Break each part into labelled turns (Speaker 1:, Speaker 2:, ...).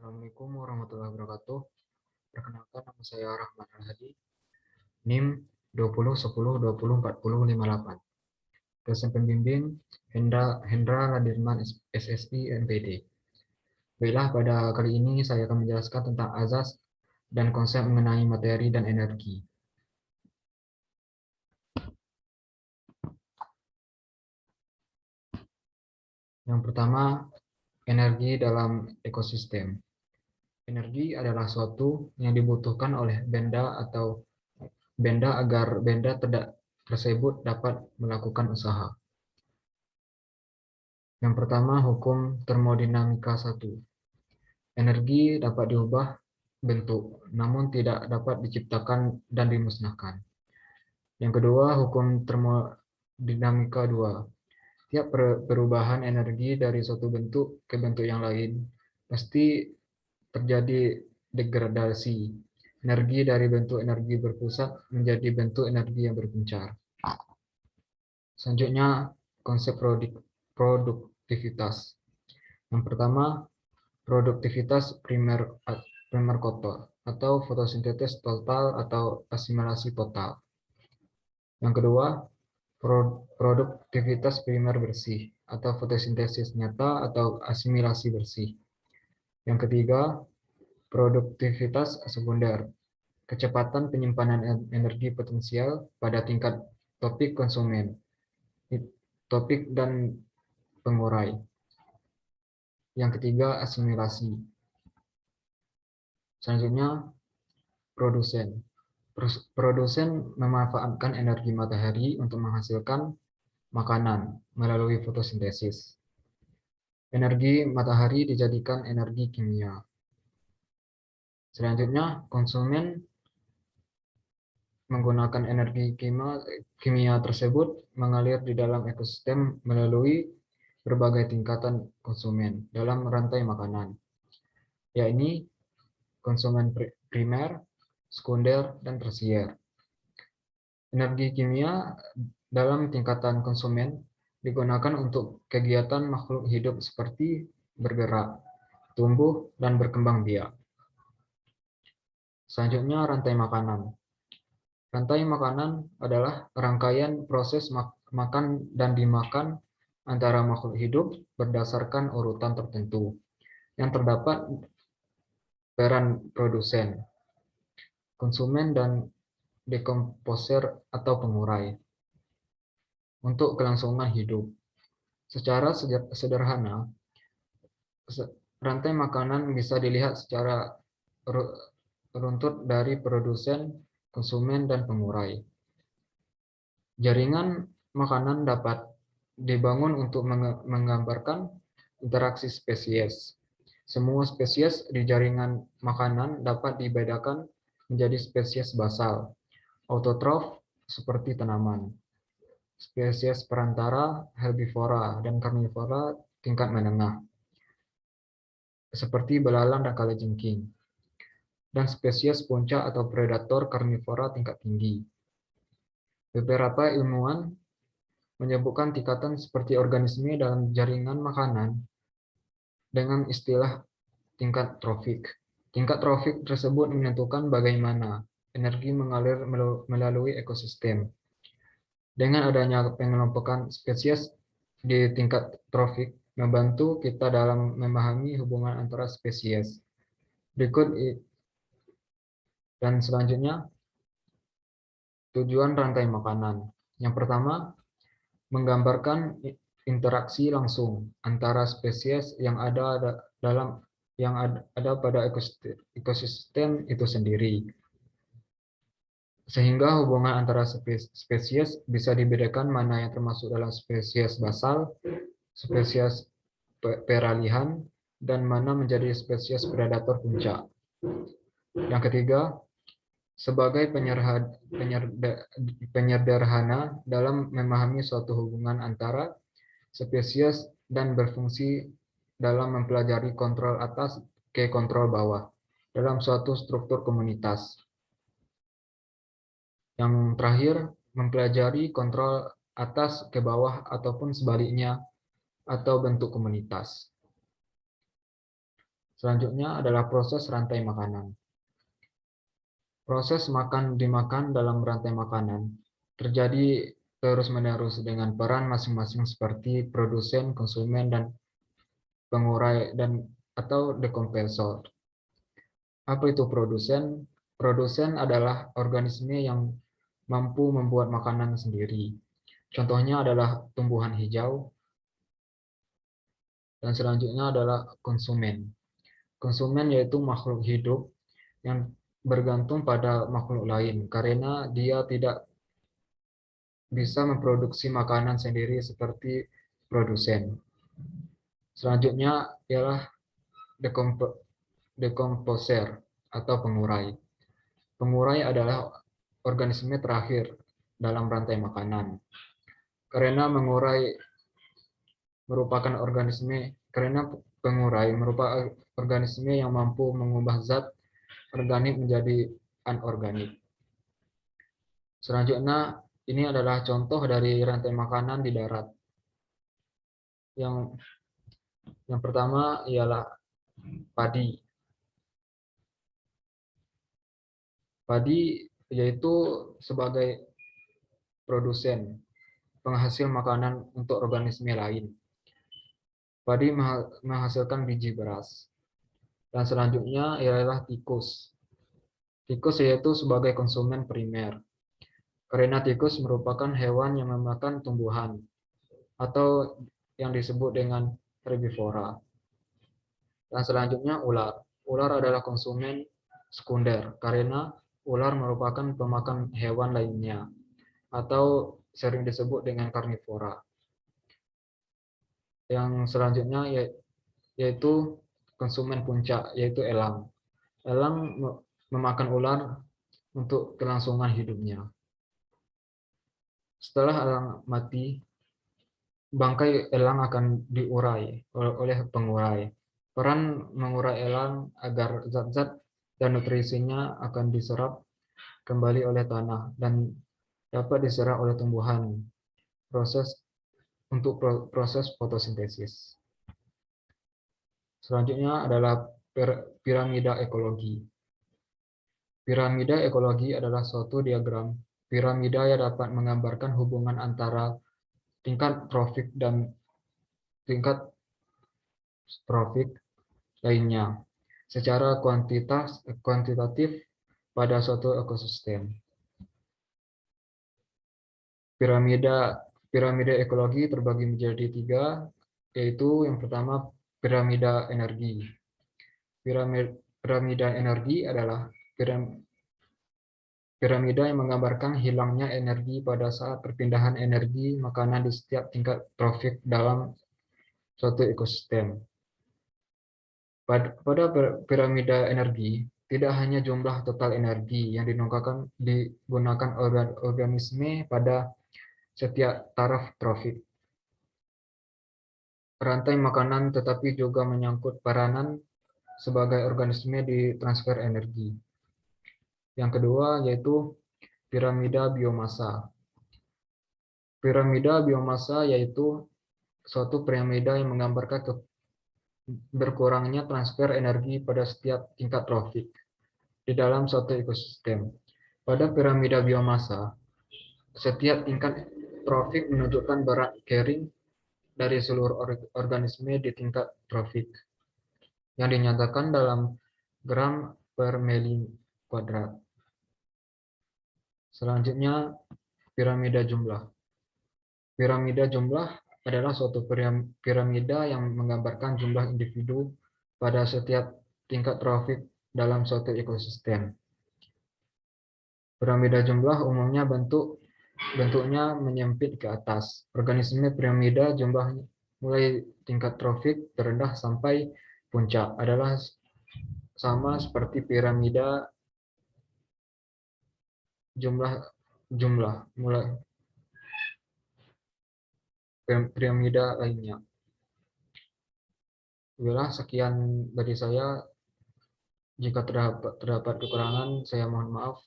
Speaker 1: Assalamualaikum warahmatullahi wabarakatuh. Perkenalkan, nama saya Rahman Al-Hadi, NIM 201010204058. Dosen pembimbing Hendra Ladirman SSI MPD. Baiklah, pada kali ini saya akan menjelaskan tentang azas dan konsep mengenai materi dan energi. Yang pertama, energi dalam ekosistem. Energi adalah suatu yang dibutuhkan oleh benda agar benda tersebut dapat melakukan usaha. Yang pertama, hukum termodinamika 1. Energi dapat diubah bentuk, namun tidak dapat diciptakan dan dimusnahkan. Yang kedua, hukum termodinamika 2. Tiap perubahan energi dari suatu bentuk ke bentuk yang lain pasti terjadi degradasi energi dari bentuk energi berpusat menjadi bentuk energi yang berpencar. Selanjutnya, konsep produktivitas. Yang pertama, produktivitas primer kotor atau fotosintesis total atau asimilasi total. Yang kedua, produktivitas primer bersih atau fotosintesis nyata atau asimilasi bersih. Yang ketiga, produktivitas sekunder, kecepatan penyimpanan energi potensial pada tingkat topik konsumen, topik dan pengurai. Yang ketiga, asimilasi. Selanjutnya, produsen. Produsen memanfaatkan energi matahari untuk menghasilkan makanan melalui fotosintesis. Energi matahari dijadikan energi kimia. Selanjutnya, konsumen menggunakan energi kimia tersebut mengalir di dalam ekosistem melalui berbagai tingkatan konsumen dalam rantai makanan, yakni konsumen primer, sekunder, dan tersier. Energi kimia dalam tingkatan konsumen digunakan untuk kegiatan makhluk hidup seperti bergerak, tumbuh, dan berkembang biak. Selanjutnya, rantai makanan. Rantai makanan adalah rangkaian proses makan dan dimakan antara makhluk hidup berdasarkan urutan tertentu yang terdapat peran produsen, konsumen, dan dekomposer atau pengurai untuk kelangsungan hidup. Secara sederhana, rantai makanan bisa dilihat secara runtut dari produsen, konsumen, dan pengurai. Jaringan makanan dapat dibangun untuk menggambarkan interaksi spesies. Semua spesies di jaringan makanan dapat dibedakan menjadi spesies basal, autotrof seperti tanaman, spesies perantara, herbivora, dan karnivora tingkat menengah, seperti belalang dan kalajengking, dan spesies puncak atau predator karnivora tingkat tinggi. Beberapa ilmuwan menyebutkan tingkatan seperti organisme dalam jaringan makanan dengan istilah tingkat trofik. Tingkat trofik tersebut menentukan bagaimana energi mengalir melalui ekosistem. Dengan adanya pengelompokan spesies di tingkat trofik, membantu kita dalam memahami hubungan antara spesies. Berikut dan selanjutnya, tujuan rantai makanan. Yang pertama, menggambarkan interaksi langsung antara spesies yang ada pada ekosistem itu sendiri, sehingga hubungan antara spesies bisa dibedakan mana yang termasuk dalam spesies basal, spesies peralihan, dan mana menjadi spesies predator puncak. Yang ketiga, sebagai penyederhana dalam memahami suatu hubungan antara spesies dan berfungsi dalam mempelajari kontrol atas ke kontrol bawah dalam suatu struktur komunitas. Yang terakhir, mempelajari kontrol atas ke bawah ataupun sebaliknya atau bentuk komunitas. Selanjutnya adalah proses rantai makanan. Proses makan-dimakan dalam rantai makanan terjadi terus-menerus dengan peran masing-masing seperti produsen, konsumen, dan pengurai atau dekompresor. Apa itu produsen? Produsen adalah organisme yang mampu membuat makanan sendiri. Contohnya adalah tumbuhan hijau, dan selanjutnya adalah konsumen. Konsumen yaitu makhluk hidup yang bergantung pada makhluk lain karena dia tidak bisa memproduksi makanan sendiri seperti produsen. Selanjutnya ialah dekomposer atau pengurai. Pengurai adalah organisme terakhir dalam rantai makanan. Karena pengurai merupakan organisme yang mampu mengubah zat organik menjadi anorganik. Selanjutnya, ini adalah contoh dari rantai makanan di darat. Yang pertama ialah padi. Padi yaitu sebagai produsen, penghasil makanan untuk organisme lain. Padi menghasilkan biji beras. Dan selanjutnya ialah tikus. Tikus yaitu sebagai konsumen primer. Karena tikus merupakan hewan yang memakan tumbuhan atau yang disebut dengan herbivora. Dan selanjutnya ular. Ular adalah konsumen sekunder karena ular merupakan pemakan hewan lainnya atau sering disebut dengan karnivora. Yang selanjutnya yaitu konsumen puncak, yaitu elang. Elang memakan ular untuk kelangsungan hidupnya. Setelah elang mati, bangkai elang akan diurai oleh pengurai. Peran mengurai elang agar zat-zat dan nutrisinya akan diserap kembali oleh tanah dan dapat diserap oleh tumbuhan untuk proses fotosintesis. Selanjutnya adalah piramida ekologi. Piramida ekologi adalah suatu diagram piramida yang dapat menggambarkan hubungan antara tingkat trofik dan tingkat trofik lainnya secara kuantitatif pada suatu ekosistem. Piramida ekologi terbagi menjadi 3, yaitu yang pertama piramida energi. Piramida energi adalah piramida yang menggambarkan hilangnya energi pada saat perpindahan energi makanan di setiap tingkat trofik dalam suatu ekosistem. Pada piramida energi, tidak hanya jumlah total energi yang digunakan organisme pada setiap taraf trofik rantai makanan, tetapi juga menyangkut peranan sebagai organisme di transfer energi. Yang kedua yaitu piramida biomasa. Piramida biomasa yaitu suatu piramida yang menggambarkan berkurangnya transfer energi pada setiap tingkat trofik di dalam suatu ekosistem. Pada piramida biomasa, setiap tingkat trofik menunjukkan berat carrying dari seluruh organisme di tingkat trofik yang dinyatakan dalam gram per mili kuadrat. Selanjutnya, piramida jumlah. Piramida jumlah adalah suatu piramida yang menggambarkan jumlah individu pada setiap tingkat trofik dalam suatu ekosistem. Piramida jumlah umumnya bentuknya menyempit ke atas. Organisme piramida jumlah mulai tingkat trofik terendah sampai puncak adalah sama seperti piramida jumlah mulai piramida lainnya. Itulah sekian dari saya. Jika terdapat kekurangan, saya mohon maaf.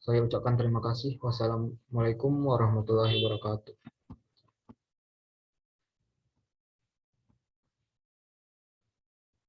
Speaker 1: Saya ucapkan terima kasih. Wassalamualaikum warahmatullahi wabarakatuh.